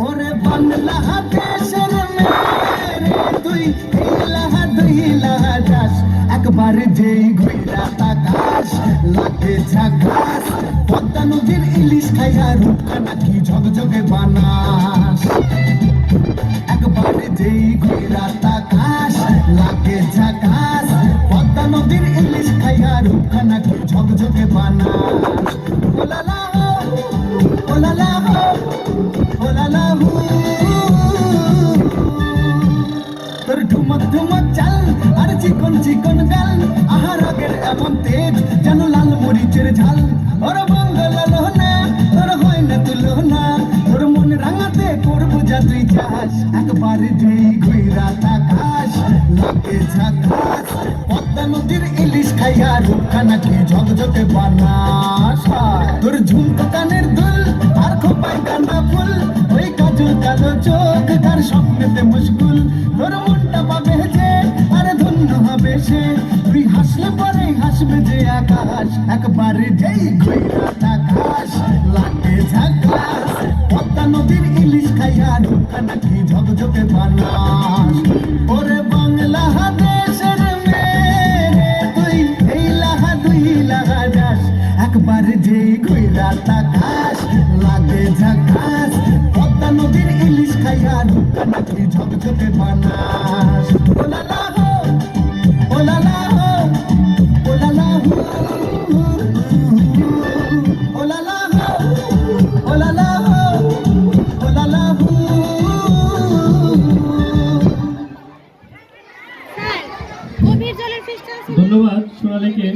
ওরে বাংলাদেশের মেয়ে তুই যাস একবার যেই ঘুইরা তাকাস লাগে ঝাকাস পদ্মা নদীর ইলিশ খাইয়া রূপটা নাকি ঝকঝকে বানাস একবার যেই ঘুইরা তাকাস লাগে ঝাকাস পদ্মা নদীর ইলিশ খাইয়া রূপটা নাকি ঝকঝকে বানাস ওলালা ওলালা ওলালা তোর ঠুমক ঠুমক চাল আর চিকন চিকন গাল আহার আগের এমন তেজ যেন লাল মরিচের ঝাল ওর বাংলা না তোর হয় না তুলনা তোর মন রাঙাতে করবো যা তুই চাস একবার যেই ঘুইরা তাকাস লাগে ঝাকাস পদ্মা নদীর ইলিশ খাইয়া রূপটা নাকি ঝকঝকে বানাস তোর ঝুমকো কানের দুল আর খোপায় কান্দা ফুল ওই কাজল কালো চোখ তার স্বপ্নেতে মুশকুল তোর মনটা পাবে যে আরে ধন্য হবে সে তুই হাসলে পরে হাসবে যে আকাশ একবার যেই ঘুইরা তাকাস লাগে ঝাকাস পদ্মা নদীর ইলিশ খাইয়া রূপটা নাকি ঝকঝকে বানাস ওরে বাংলাদেশের মেয়ে তুই এই লাহা দুই লাহা যাস একবার যেই ঘুইরা তাকাস লাগে ঝাকাস পদ্মা নদীর ইলিশ খাইয়া রূপটা নাকি ঝকঝকে বানাস ওলালা হো ওলালা হো ওলালা হো ওলালা হো ওলালা হো ওলালা হো ধন্যবাদ সোনালীকে।